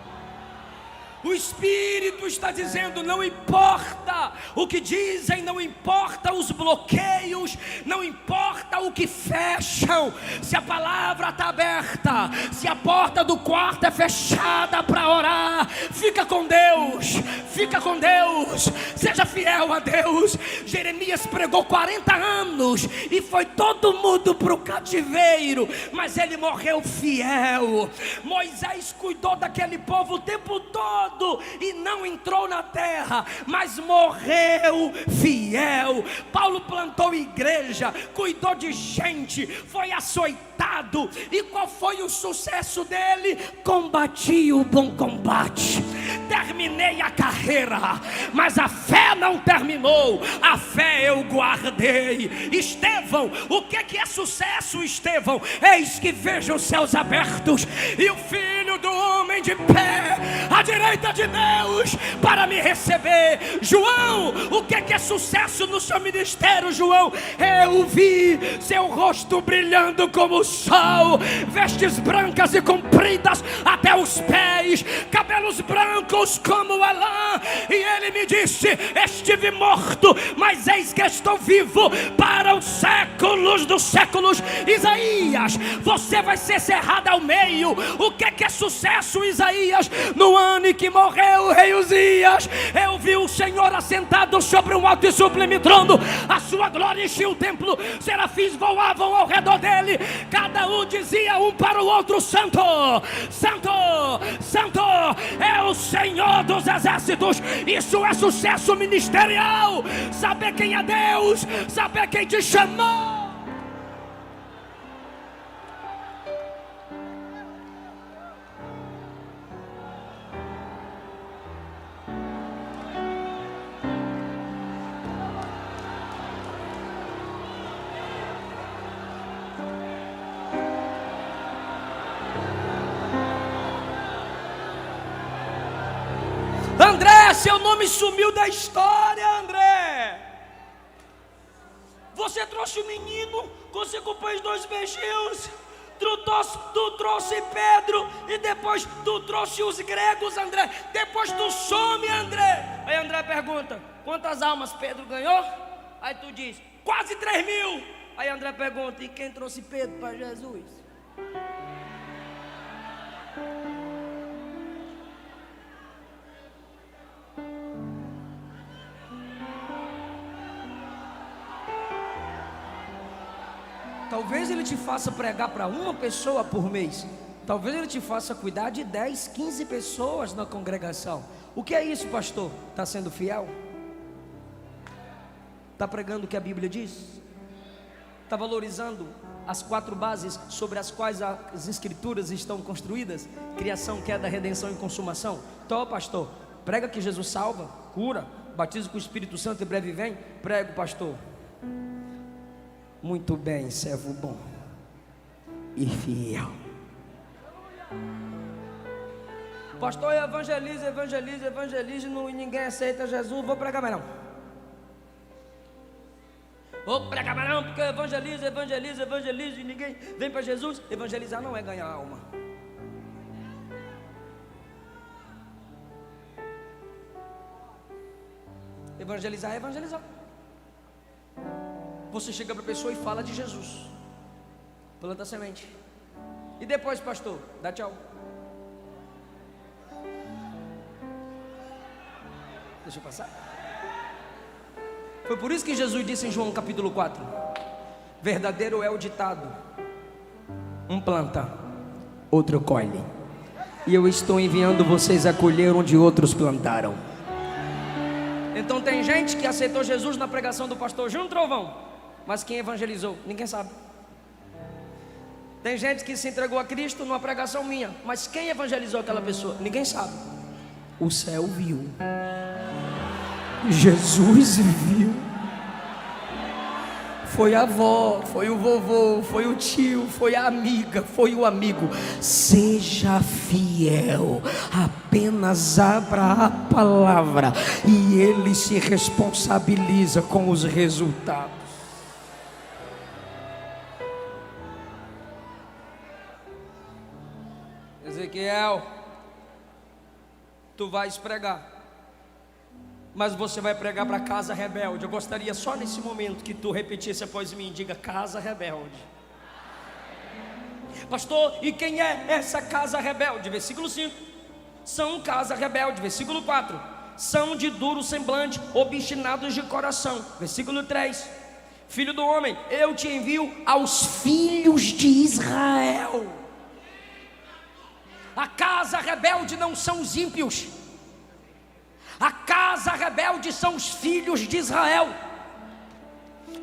O Espírito está dizendo: não importa o que dizem, não importa os bloqueios, não importa o que fecham. Se a palavra está aberta, se a porta do quarto é fechada para orar, fica com Deus, fica com Deus, seja fiel a Deus. Jeremias pregou 40 anos e foi todo mundo para o cativeiro, mas ele morreu fiel. Moisés cuidou daquele povo o tempo todo e não entrou na terra, mas morreu fiel. Paulo plantou igreja, cuidou de gente, foi açoitado. E qual foi o sucesso dele? Combati o bom combate, terminei a carreira, mas a fé não terminou, a fé eu guardei. Estevão, o que é sucesso, Estevão? Eis que vejo os céus abertos e o Filho do Homem de pé à direita de Deus para me receber. João, o que é sucesso no seu ministério, João? Eu vi seu rosto brilhando como o sol, vestes brancas e compridas até os pés, cabelos brancos como a lã. E ele me disse: estive morto, mas eis que estou vivo para os séculos dos séculos. Isaías, você vai ser cerrado ao meio. O que é sucesso, Isaías? No ano em que morreu o rei Uzias, eu vi o Senhor assentado sobre um alto e sublime trono, a sua glória enchia o templo, serafins voavam ao redor dele, cada um dizia um para o outro: Santo, Santo, Santo é o Senhor dos exércitos. Isso é sucesso ministerial, saber quem é Deus, saber quem te chamou. seu nome sumiu da história, André. Você trouxe o menino, você comprou os 2 beijinhos, tu trouxe Pedro, e depois tu trouxe os gregos, André. Depois tu some, André. Aí André pergunta: quantas almas Pedro ganhou? Aí tu diz: quase 3.000. Aí André pergunta: e quem trouxe Pedro para Jesus? Talvez ele te faça pregar para uma pessoa por mês. Talvez ele te faça cuidar de 10, 15 pessoas na congregação. O que é isso, pastor? Está sendo fiel? Está pregando o que a Bíblia diz? Está valorizando as 4 bases sobre as quais as escrituras estão construídas? Criação, queda, redenção e consumação. Então, pastor, prega que Jesus salva, cura, batiza com o Espírito Santo e breve vem. Prego, pastor. Muito bem, servo bom e fiel. Pastor, evangeliza e ninguém aceita Jesus. Vou pregar mais não. Vou pregar mais não, porque evangeliza e ninguém vem para Jesus. Evangelizar não é ganhar alma. Evangelizar é evangelizar. Você chega para a pessoa e fala de Jesus, planta a semente. E depois, pastor, dá tchau. Deixa eu passar. Foi por isso que Jesus disse em João capítulo 4: verdadeiro é o ditado, um planta, outro colhe, e eu estou enviando vocês a colher onde outros plantaram. Então tem gente que aceitou Jesus na pregação do pastor Júnior Trovão, mas quem evangelizou? Ninguém sabe. Tem gente que se entregou a Cristo numa pregação minha, mas quem evangelizou aquela pessoa? Ninguém sabe. O céu viu, Jesus viu. Foi a avó, foi o vovô, foi o tio, foi a amiga, foi o amigo. Seja fiel, apenas abra a palavra e ele se responsabiliza com os resultados. Ezequiel, tu vais pregar, mas você vai pregar para casa rebelde. Eu gostaria só nesse momento que tu repetisse após mim. Diga: casa rebelde. Pastor, e quem é essa casa rebelde? Versículo 5: são casa rebelde. Versículo 4: são de duro semblante, obstinados de coração. Versículo 3: filho do homem, eu te envio aos filhos de Israel. A casa rebelde não são os ímpios. A casa rebelde são os filhos de Israel,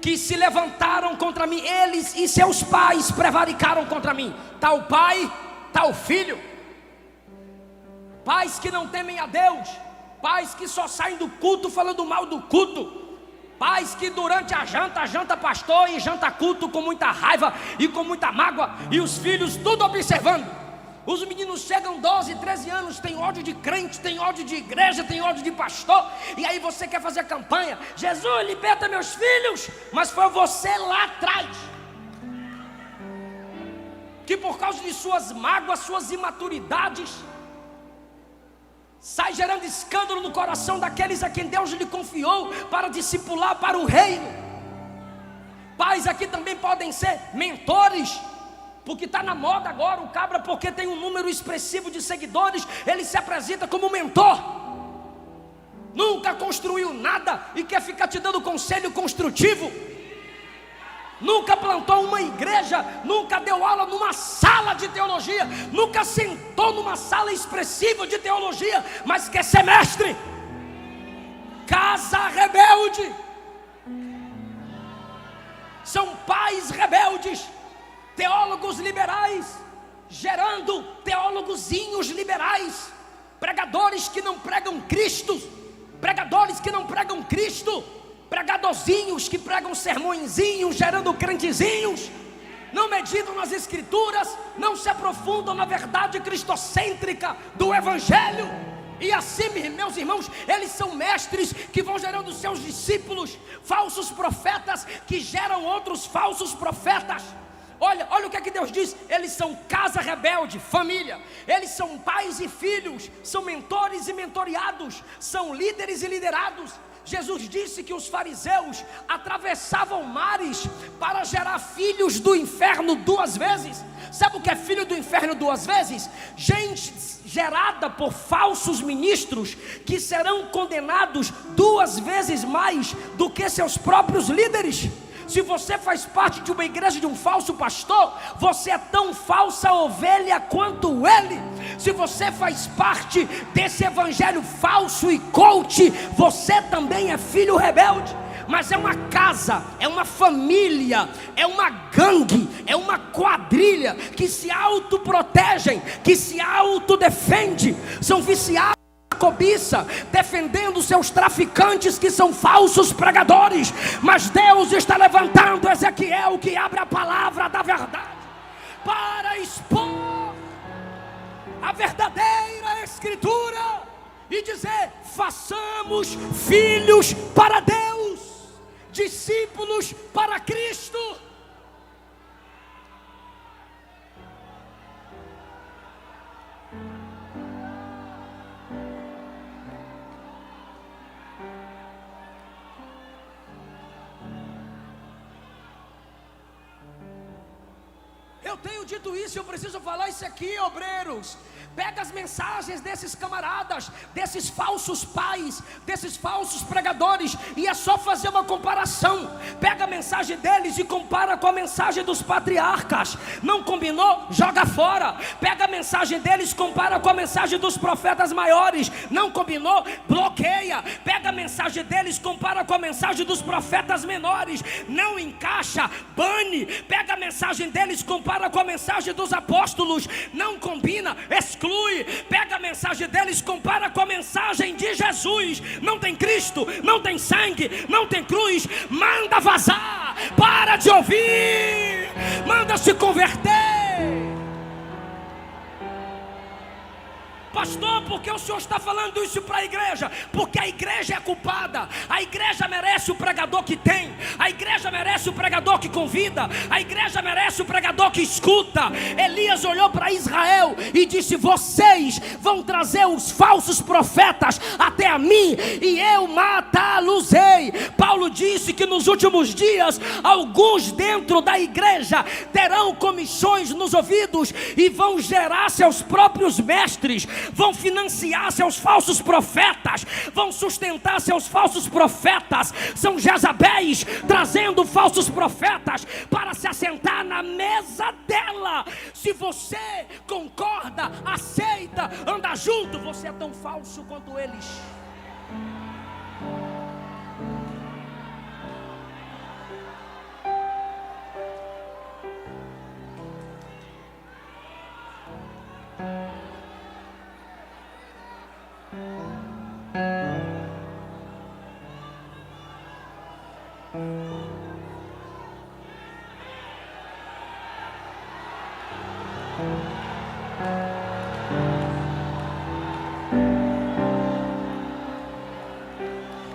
que se levantaram contra mim. Eles e seus pais prevaricaram contra mim. Tal pai, tal filho. Pais que não temem a Deus. Pais que só saem do culto falando mal do culto. Pais que durante a janta pastor e janta culto com muita raiva e com muita mágoa. E os filhos tudo observando. Os meninos chegam 12, 13 anos, tem ódio de crente, tem ódio de igreja, tem ódio de pastor. E aí você quer fazer campanha: Jesus, liberta meus filhos. Mas foi você lá atrás que por causa de suas mágoas, suas imaturidades, sai gerando escândalo no coração daqueles a quem Deus lhe confiou para discipular para o reino. Pais aqui também podem ser mentores, porque está na moda agora o cabra, porque tem um número expressivo de seguidores, ele se apresenta como mentor. Nunca construiu nada e quer ficar te dando conselho construtivo. Nunca plantou uma igreja, nunca deu aula numa sala de teologia, nunca sentou numa sala expressiva de teologia, mas quer ser mestre. Casa rebelde. São pais rebeldes, teólogos liberais, gerando teólogozinhos liberais, pregadores que não pregam Cristo, pregadores que não pregam Cristo, pregadorzinhos que pregam sermõezinhos, gerando crentezinhos, não meditam nas escrituras, não se aprofundam na verdade cristocêntrica do Evangelho. E assim, meus irmãos, eles são mestres que vão gerando seus discípulos, falsos profetas que geram outros falsos profetas. Olha o que é que Deus diz: eles são casa rebelde, família. Eles são pais e filhos, são mentores e mentoriados, são líderes e liderados. Jesus disse que os fariseus atravessavam mares para gerar filhos do inferno 2 vezes. Sabe o que é filho do inferno 2 vezes? Gente gerada por falsos ministros que serão condenados 2 vezes mais do que seus próprios líderes. Se você faz parte de uma igreja de um falso pastor, você é tão falsa ovelha quanto ele. Se você faz parte desse evangelho falso e coach, você também é filho rebelde. Mas é uma casa, é uma família, é uma gangue, é uma quadrilha que se autoprotegem, que se autodefende, são viciados na cobiça, defendendo seus traficantes que são falsos pregadores. Mas Deus está levantando Ezequiel, que abre a palavra da verdade para expor a verdadeira escritura e dizer: façamos filhos para Deus, discípulos para Cristo. Eu tenho dito isso, eu preciso falar isso aqui, obreiros. Pega as mensagens desses camaradas, desses falsos pais, desses falsos pregadores, e é só fazer uma comparação. Pega a mensagem deles e compara com a mensagem dos patriarcas. Não combinou? Joga fora. Pega a mensagem deles, compara com a mensagem dos profetas maiores. Não combinou? Bloqueia. Pega a mensagem deles, compara com a mensagem dos profetas menores. Não encaixa, bane. Pega a mensagem deles, compara com a mensagem dos apóstolos. Não combina, exclui. Pega a mensagem deles, compara com a mensagem de Jesus. Não tem Cristo, não tem sangue, não tem cruz. Manda vazar, para de ouvir, manda se converter. Pastor, por que o senhor está falando isso para a igreja? Porque a igreja é culpada. A igreja merece o pregador que tem. A igreja merece o pregador que convida. A igreja merece o pregador que escuta. Elias olhou para Israel e disse: vocês vão trazer os falsos profetas até a mim, e eu matá-los-ei. Paulo disse que nos últimos dias alguns dentro da igreja terão comissões nos ouvidos e vão gerar seus próprios mestres, vão financiar seus falsos profetas, vão sustentar seus falsos profetas. São Jezabéis trazendo falsos profetas para se assentar na mesa dela. Se você concorda, aceita, anda junto, você é tão falso quanto eles.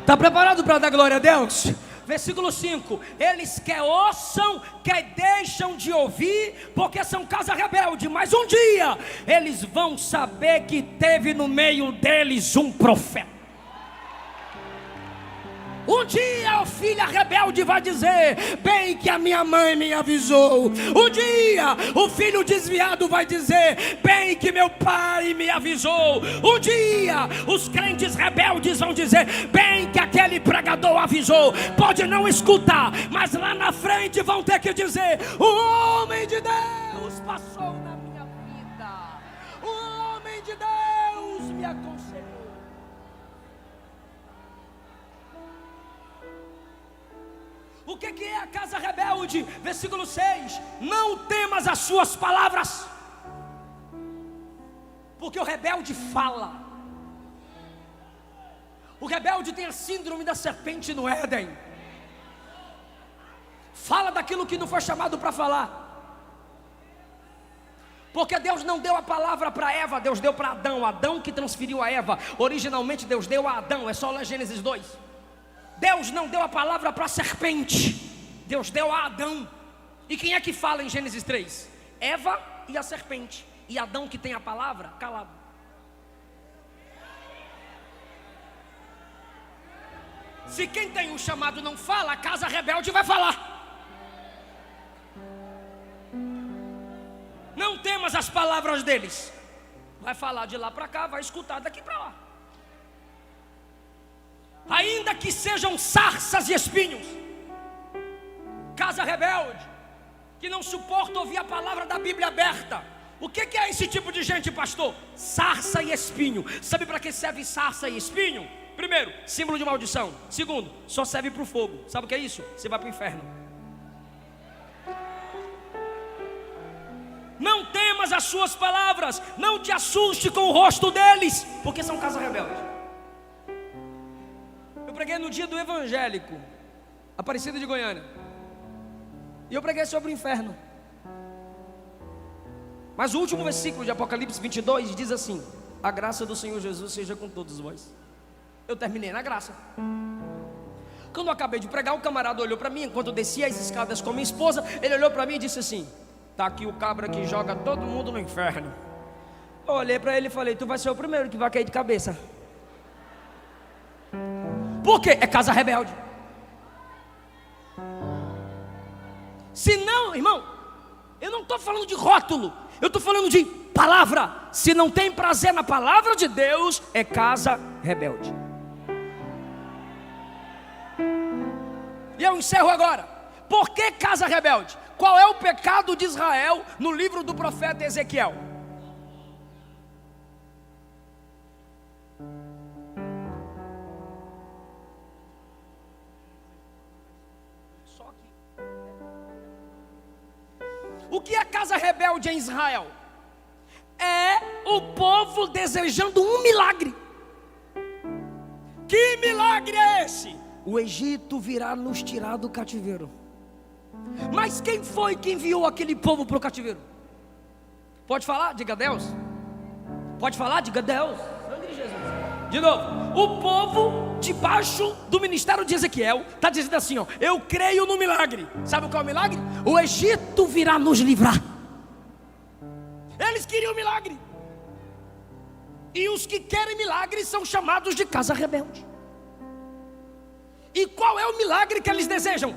Está preparado para dar glória a Deus? Versículo 5: eles quer ouçam, quer deixam de ouvir, porque são casa rebelde. Mas um dia eles vão saber que teve no meio deles um profeta. Um dia a filha rebelde vai dizer: bem que a minha mãe me avisou. Um dia o filho desviado vai dizer: bem que meu pai me avisou. Um dia os crentes rebeldes vão dizer: bem que aquele pregador avisou. Pode não escutar, mas lá na frente vão ter que dizer: o homem de Deus passou na minha vida, o homem de Deus me aconselhou. O que é a casa rebelde? Versículo 6: não temas as suas palavras, porque o rebelde fala. O rebelde tem a síndrome da serpente no Éden. Fala daquilo que não foi chamado para falar. Porque Deus não deu a palavra para Eva, Deus deu para Adão. Adão que transferiu a Eva. Originalmente Deus deu a Adão. É só ler Gênesis 2. Deus não deu a palavra para a serpente, Deus deu a Adão. E quem é que fala em Gênesis 3? Eva e a serpente. E Adão, que tem a palavra, calado. Se quem tem o chamado não fala, a casa rebelde vai falar. Não temas as palavras deles. Vai falar de lá para cá, vai escutar daqui para lá. Ainda que sejam sarças e espinhos. Casa rebelde, que não suporta ouvir a palavra da Bíblia aberta. O que é esse tipo de gente, pastor? Sarça e espinho. Sabe para que serve sarça e espinho? Primeiro, símbolo de maldição. Segundo, só serve para o fogo. Sabe o que é isso? Você vai para o inferno. Não temas as suas palavras, não te assuste com o rosto deles, porque são casa rebelde. Eu preguei no dia do evangélico, Aparecida de Goiânia, e eu preguei sobre o inferno. Mas o último versículo de Apocalipse 22 diz assim: a graça do Senhor Jesus seja com todos vós. Eu terminei na graça. Quando eu acabei de pregar, o camarada olhou para mim, enquanto eu descia as escadas com minha esposa, ele olhou para mim e disse assim: tá aqui o cabra que joga todo mundo no inferno. Eu olhei para ele e falei: tu vai ser o primeiro que vai cair de cabeça. Por quê? É casa rebelde. Se não, irmão, eu não estou falando de rótulo, eu estou falando de palavra. Se não tem prazer na palavra de Deus, é casa rebelde. E eu encerro agora. Por que casa rebelde? Qual é o pecado de Israel no livro do profeta Ezequiel? Só aqui. O que é casa rebelde em Israel? É o povo desejando um milagre. Que milagre é esse? O Egito virá nos tirar do cativeiro. Mas quem foi que enviou aquele povo para o cativeiro? Pode falar? Diga Deus. Pode falar? Diga Deus. Sangue de Jesus. De novo, o povo debaixo do ministério de Ezequiel está dizendo assim, ó: eu creio no milagre. Sabe qual é o milagre? O Egito virá nos livrar. Eles queriam milagre. E os que querem milagre são chamados de casa rebelde. E qual é o milagre que eles desejam?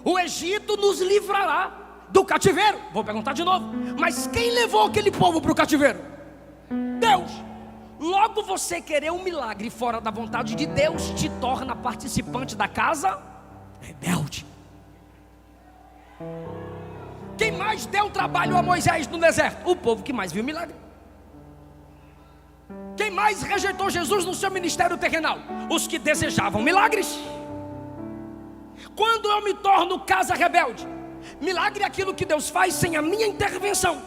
O Egito nos livrará do cativeiro. Vou perguntar de novo. Mas quem levou aquele povo para o cativeiro? Deus. Logo, você querer um milagre fora da vontade de Deus te torna participante da casa rebelde. Quem mais deu trabalho a Moisés no deserto? O povo que mais viu milagre. Quem mais rejeitou Jesus no seu ministério terrenal? Os que desejavam milagres. Quando eu me torno casa rebelde, milagre é aquilo que Deus faz sem a minha intervenção.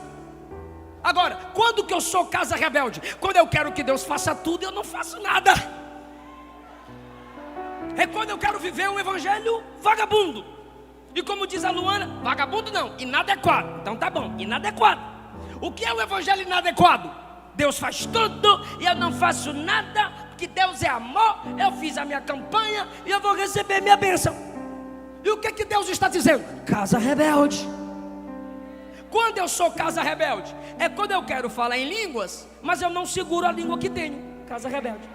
Agora, quando que eu sou casa rebelde? Quando eu quero que Deus faça tudo e eu não faço nada. É quando eu quero viver um evangelho vagabundo. E como diz a Luana, vagabundo não, inadequado. Então tá bom, inadequado. O que é o evangelho inadequado? Deus faz tudo e eu não faço nada, porque Deus é amor. Eu fiz a minha campanha e eu vou receber minha bênção. E o que Deus está dizendo? Casa rebelde. Quando eu sou casa rebelde? É quando eu quero falar em línguas, mas eu não seguro a língua que tenho. Casa rebelde.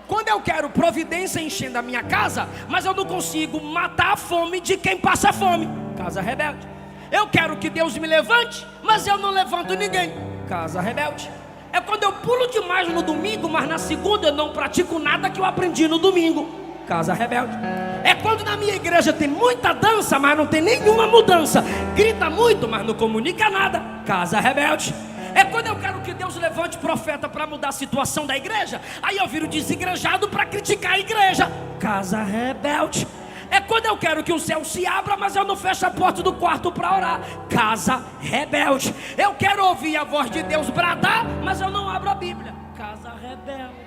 Quando eu quero providência enchendo a minha casa, mas eu não consigo matar a fome de quem passa fome. Casa rebelde. Eu quero que Deus me levante, mas eu não levanto ninguém. Casa rebelde. É quando eu pulo demais no domingo, mas na segunda eu não pratico nada que eu aprendi no domingo. Casa rebelde. É quando na minha igreja tem muita dança, mas não tem nenhuma mudança. Grita muito, mas não comunica nada. Casa rebelde. É quando eu quero que Deus levante profeta para mudar a situação da igreja, aí eu viro desigrejado para criticar a igreja. Casa rebelde. É quando eu quero que o céu se abra, mas eu não fecho a porta do quarto para orar. Casa rebelde. Eu quero ouvir a voz de Deus bradar, mas eu não abro a Bíblia. Casa rebelde.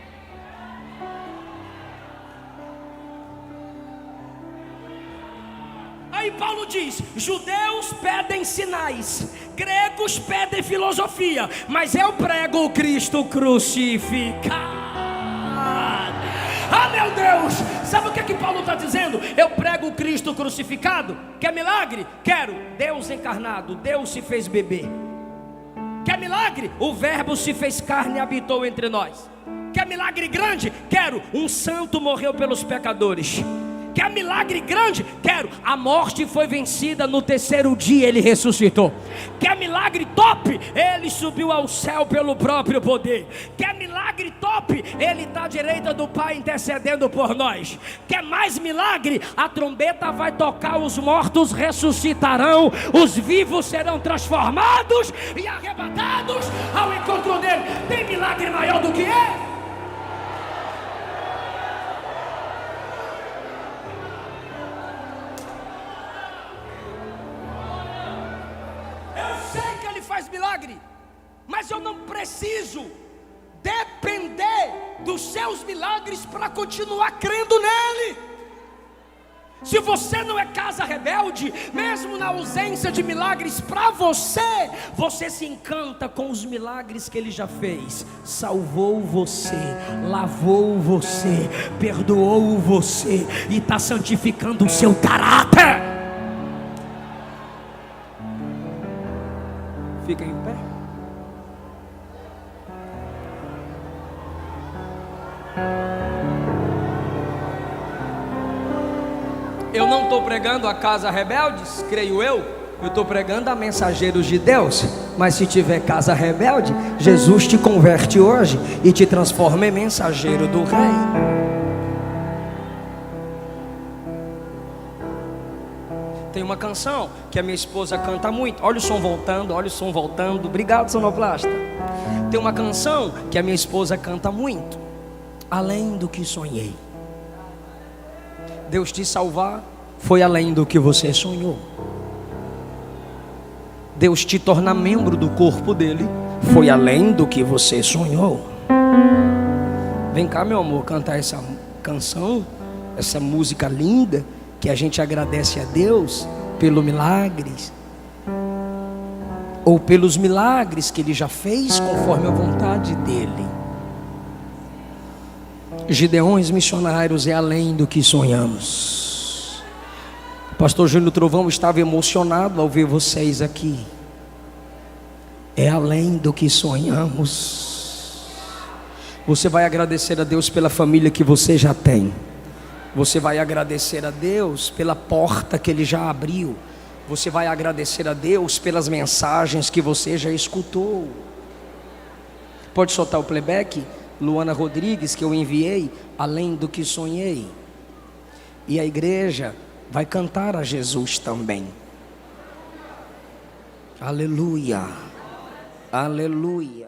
Aí Paulo diz: judeus pedem sinais, gregos pedem filosofia, mas eu prego o Cristo crucificado. Ah, meu Deus! Sabe o que Paulo está dizendo? Eu prego o Cristo crucificado. Quer milagre? Quero. Deus encarnado, Deus se fez bebê. Quer milagre? O verbo se fez carne e habitou entre nós. Quer milagre grande? Quero. Um santo morreu pelos pecadores. Quer milagre grande? Quero. A morte foi vencida, no terceiro dia ele ressuscitou. Quer milagre top? Ele subiu ao céu pelo próprio poder. Quer milagre top? Ele está à direita do Pai intercedendo por nós. Quer mais milagre? A trombeta vai tocar, os mortos ressuscitarão, os vivos serão transformados e arrebatados ao encontro dele. Tem milagre maior do que ele? Faz milagre, mas eu não preciso depender dos seus milagres para continuar crendo nele. Se você não é casa rebelde, mesmo na ausência de milagres para você, você se encanta com os milagres que ele já fez. Salvou você, lavou você, perdoou você e está santificando o seu caráter. Fica em pé. Eu não estou pregando a casa rebeldes, creio eu. Eu estou pregando a mensageiros de Deus. Mas se tiver casa rebelde, Jesus te converte hoje e te transforma em mensageiro do Rei. Tem uma canção que a minha esposa canta muito. Olha o som voltando, olha o som voltando. Obrigado, sonoplasta. Tem uma canção que a minha esposa canta muito. Além do que sonhei. Deus te salvar foi além do que você sonhou. Deus te tornar membro do corpo dele foi além do que você sonhou. Vem cá, meu amor, cantar essa canção, essa música linda, que a gente agradece a Deus pelos milagres, ou pelos milagres que Ele já fez conforme a vontade dEle. Gideões missionários é além do que sonhamos. Pastor Júnior Trovão estava emocionado ao ver vocês aqui. É além do que sonhamos. Você vai agradecer a Deus pela família que você já tem. Você vai agradecer a Deus pela porta que Ele já abriu. Você vai agradecer a Deus pelas mensagens que você já escutou. Pode soltar o playback, Luana Rodrigues, que eu enviei, além do que sonhei. E a igreja vai cantar a Jesus também. Aleluia, aleluia.